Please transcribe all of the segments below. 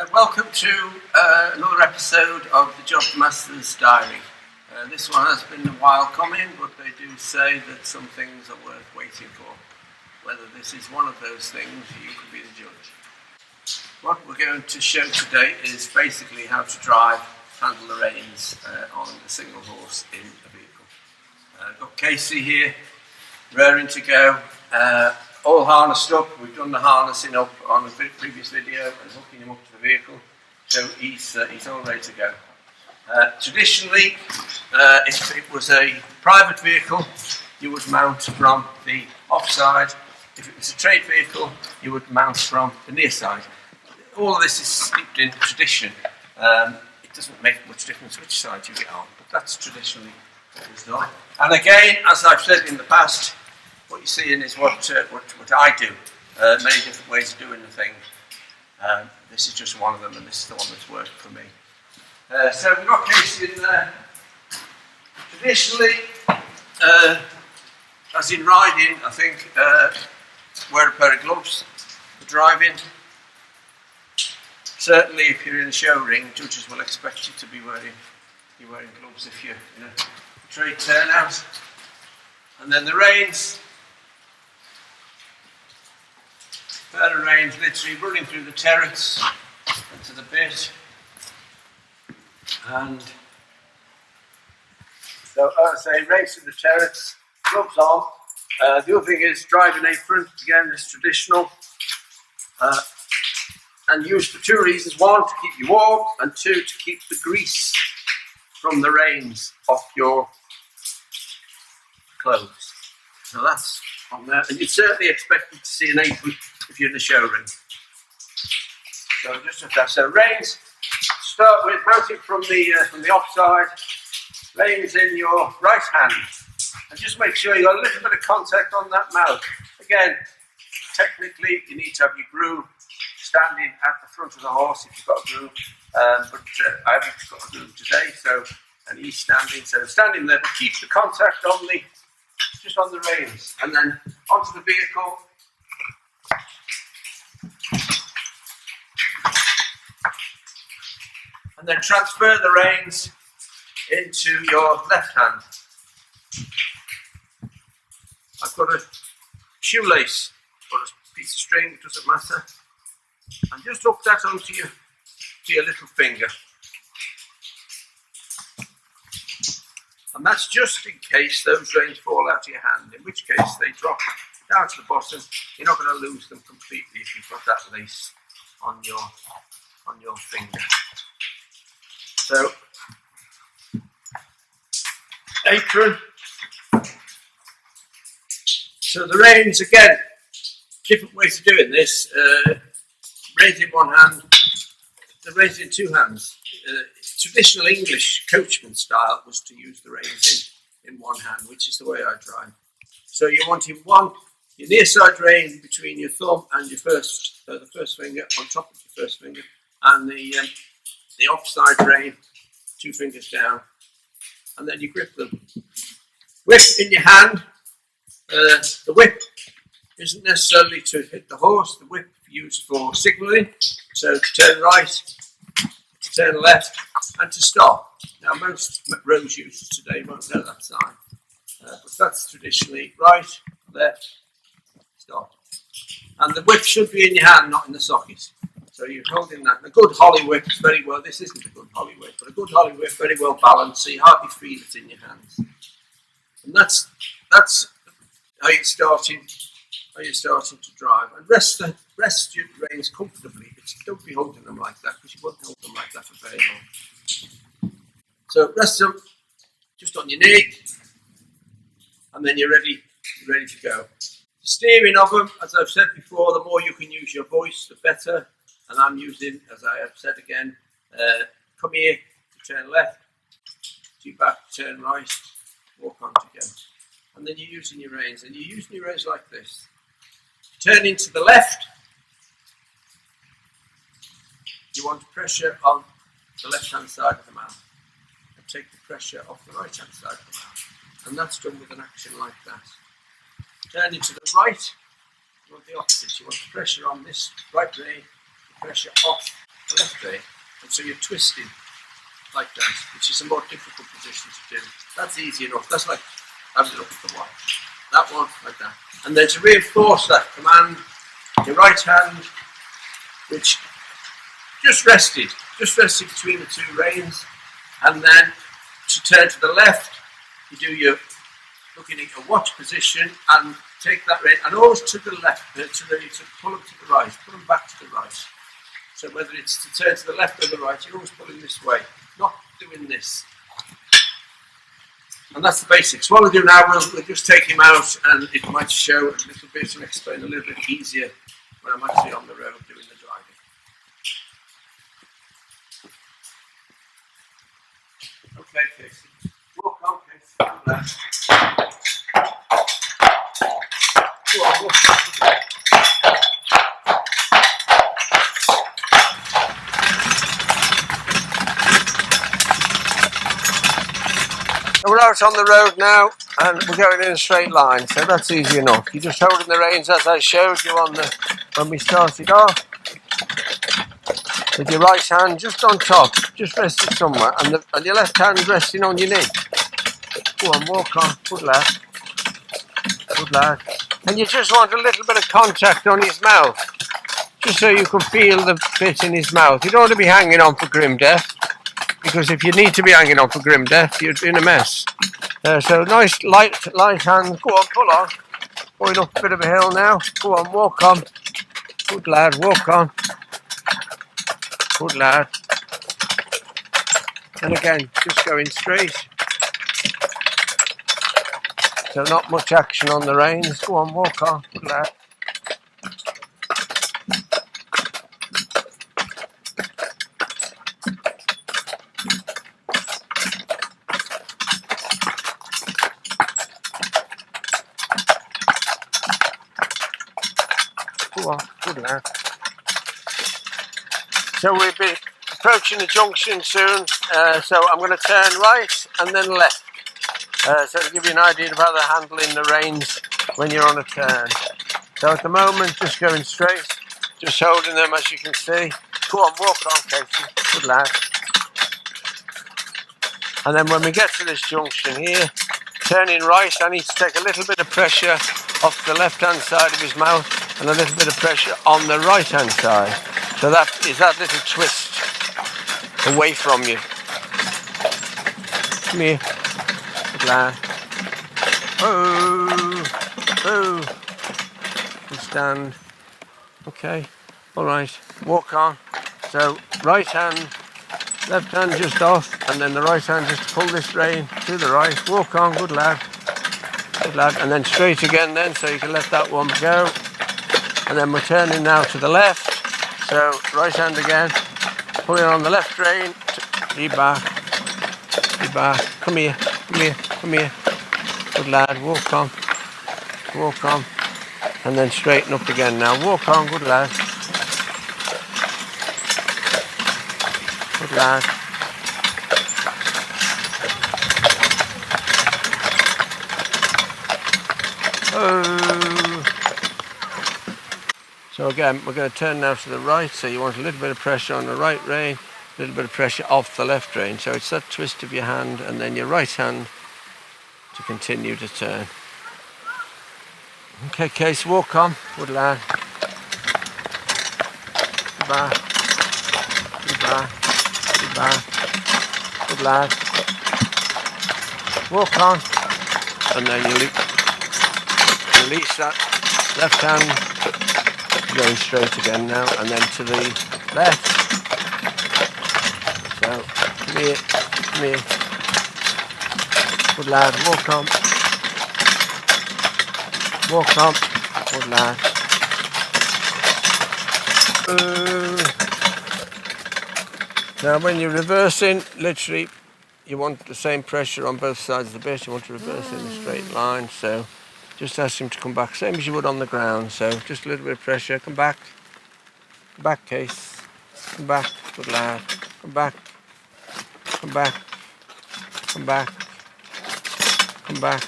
Welcome to another episode of the Jobmaster'S Diary. This one has been a while coming, but they do say that some things are worth waiting for. Whether this is one of those things, you can be the judge. What we're going to show today is basically how to handle the reins on a single horse in a vehicle. I've got Casey here, raring to go. All harnessed up. We've done the harnessing up on the previous video and hooking him up to the vehicle, so he's all ready to go. Traditionally, if it was a private vehicle, you would mount from the offside. If it was a trade vehicle, you would mount from the near side. All of this is steeped in tradition. It doesn't make much difference which side you get on, but that's traditionally what was done. And again, as I've said in the past, what you're seeing is what I do. Many different ways of doing the thing. This is just one of them, and this is the one that's worked for me. So we've got Casey in there. Traditionally, as in riding, I think wear a pair of gloves for driving. Certainly, if you're in a show ring, judges will expect you to be wearing gloves if you're in a trade turnout. And then the reins. Pair of reins literally running through the terrace into the bit. And so, as I say, reins through the terrace, gloves on. The other thing is driving apron, again, is traditional. And used for two reasons: one, to keep you warm, and two, to keep the grease from the reins off your clothes. So that's on there, and you'd certainly expect to see an apron if you're in the show ring. So just like that. So reins, start with mounting from the offside. Reins in your right hand, and just make sure you got a little bit of contact on that mouth. Again, technically, you need to have your groom standing at the front of the horse if you've got a groom. But I haven't got a groom today, and he's standing. So standing there, but keep the contact just on the reins, and then onto the vehicle. And then transfer the reins into your left hand. I've got a shoelace or a piece of string, it doesn't matter. And just hook that onto your little finger. And that's just in case those reins fall out of your hand, in which case they drop down to the bottom. You're not going to lose them completely if you've got that lace on your finger. So, apron. So the reins, again, different ways of doing this. Reins in one hand, the reins in two hands. Traditional English Coachman style was to use the reins in one hand, which is the way I drive. So you're wanting your near side rein between your thumb and your the first finger on top of your first finger, and the offside rein, two fingers down, and then you grip them. Whip in your hand. The whip isn't necessarily to hit the horse. The whip used for signalling, so to turn right, to turn left, and to stop. Now most road users today won't know that sign, but that's traditionally right, left, stop. And the whip should be in your hand, not in the socket. So you're holding that. A good holly whip is very well, this isn't a good holly whip, but a good holly whip, very well balanced, so you hardly feel it in your hands. And that's how you're starting to drive. And rest your reins comfortably. Don't be holding them like that, because you won't hold them like that for very long. So rest them just on your knee, and then you're ready to go. The steering of them, as I've said before, the more you can use your voice, the better. And I'm using, as I have said again, come here to turn left, to back to turn right, walk on to go. And then you're using your reins, and you're using your reins like this. Turning to the left, you want pressure on the left-hand side of the mouth, and take the pressure off the right-hand side of the mouth. And that's done with an action like that. Turning to the right, you want the opposite. You want the pressure on this right rein, the pressure off the left rein, and so you're twisting like that, which is a more difficult position to do. That's easy enough. That's like having it up at the one. That one, like that. And then to reinforce that command, your right hand, which just rested between the two reins, and then to turn to the left, you do your looking at your watch position and take that rein, and always to the left, to pull them to the right, pull them back to the right. So whether it's to turn to the left or the right, you're always pulling this way, not doing this. And that's the basics. What we'll do now, we'll just take him out, and it might show a little bit and explain a little bit easier when I'm actually on the road doing the driving. Okay, Casey. Walk on, Casey. Go on, walk on. We're out on the road now, and we're going in a straight line, so that's easy enough. You're just holding the reins as I showed you when we started off, with your right hand just on top, just resting somewhere, and your left hand resting on your knee. Go on, walk on, good lad, good lad. And you just want a little bit of contact on his mouth, just so you can feel the bit in his mouth. You don't want to be hanging on for grim death, because if you need to be hanging on for grim death, you're in a mess. So nice light hand. Go on, pull on. Going up a bit of a hill now. Go on, walk on. Good lad, walk on. Good lad. And again, just going straight. So not much action on the reins. Go on, walk on. Good lad. Good lad. So we'll be approaching the junction soon, so I'm going to turn right and then left, so to give you an idea of how they're handling the reins when you're on a turn. So at the moment, just going straight, just holding them as you can see. Go on, walk on, Casey. Good lad. And then when we get to this junction here, turning right, I need to take a little bit of pressure off the left hand side of his mouth and a little bit of pressure on the right hand side. So that is that little twist away from you. Come here. Good lad. Oh, oh. Stand. Okay. Alright. Walk on. So right hand, left hand just off, and then the right hand just pull this rein to the right. Walk on, good lad. Good lad. And then straight again then, so you can let that one go. And then we're turning now to the left. So right hand again, pulling on the left rein. Be back. Be back. Come here. Come here. Come here. Good lad. Walk on. Walk on. And then straighten up again now. Walk on, good lad. Good lad. Oh. So again, we're going to turn now to the right, so you want a little bit of pressure on the right rein, a little bit of pressure off the left rein. So it's that twist of your hand and then your right hand to continue to turn. Okay, Case, walk on, good lad. Goodbye. Goodbye. Goodbye. Good lad. Walk on. And then you release that left hand. Going straight again now, and then to the left. So, come here, come here. Good lad, walk on. Walk on, good lad. Now when you're reversing, literally, you want the same pressure on both sides of the bit. You want to reverse in a straight line, so just ask him to come back, same as you would on the ground. So just a little bit of pressure. Come back. Come back, Case. Come back. Good lad. Come back. Come back. Come back. Come back.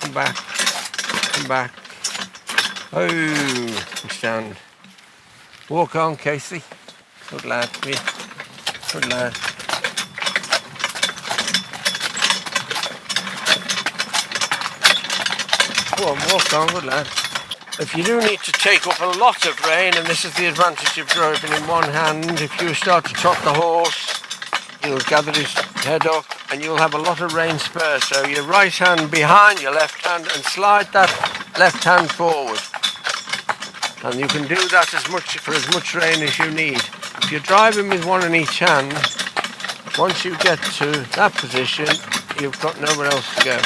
Come back. Come back. Oh, stand. Walk on, Casey. Good lad. Good lad. Go on, walk on, good lad. If you do need to take up a lot of rein, and this is the advantage of driving in one hand, if you start to trot the horse, he'll gather his head up and you'll have a lot of rein spur. So your right hand behind your left hand and slide that left hand forward. And you can do that for as much rein as you need. If you're driving with one in each hand, once you get to that position, you've got nowhere else to go.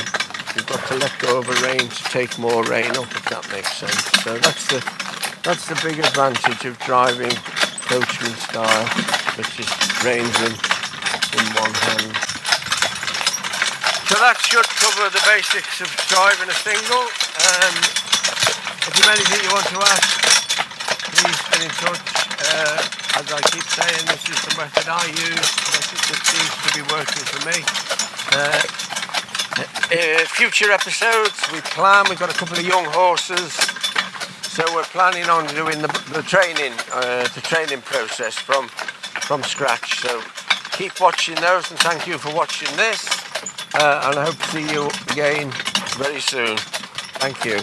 You've got to let go of a rein to take more rein up, if that makes sense. So that's the big advantage of driving coachman style, which is reins in one hand. So that should cover the basics of driving a single. If there's anything you want to ask, please get in touch. As I keep saying, this is the method I use, the method that seems to be working for me. Future episodes, we've got a couple of young horses, so we're planning on doing the training process from scratch. So keep watching those, and thank you for watching this, and I hope to see you again very soon. Thank you.